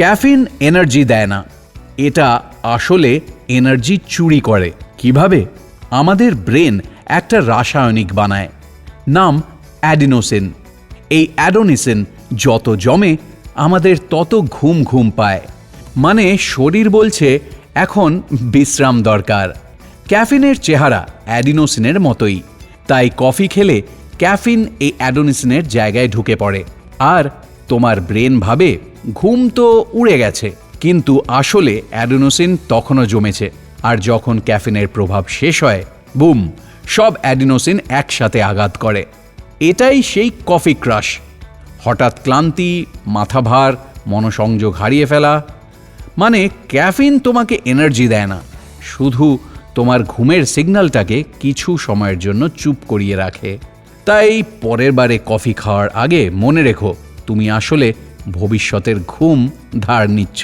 Caffeine energy দেয় না, এটা আসলে এনার্জি চুরি করে। কিভাবে? আমাদের ব্রেন একটা রাসায়নিক বানায়, নাম অ্যাডিনোসিন। এই অ্যাডোনিসিন যত জমে আমাদের তত ঘুম ঘুম পায়, মানে শরীর বলছে এখন বিশ্রাম দরকার। ক্যাফিনের চেহারা অ্যাডিনোসিনের মতোই, তাই কফি খেলে ক্যাফিন এই অ্যাডোনিসিনের জায়গায় ঢুকে পড়ে আর তোমার ব্রেন ভাবে ঘুম তো উড়ে গেছে, কিন্তু আসলে অ্যাডিনোসিন তখনও জমেছে। আর যখন ক্যাফিনের প্রভাব শেষ হয়, বুম, সব অ্যাডিনোসিন একসাথে আঘাত করে। এটাই সেই কফি ক্রাশ। হঠাৎ ক্লান্তি, মাথা ভার, মনোসংযোগ হারিয়ে ফেলা। মানে ক্যাফিন তোমাকে এনার্জি দেয় না, শুধু তোমার ঘুমের সিগন্যালটাকে কিছু সময়ের জন্য চুপ করিয়ে রাখে। তাই পরের বারে কফি খাওয়ার আগে মনে রেখো, তুমি আসলে ভবিষ্যতের ঘুম ধার নিচ্ছ।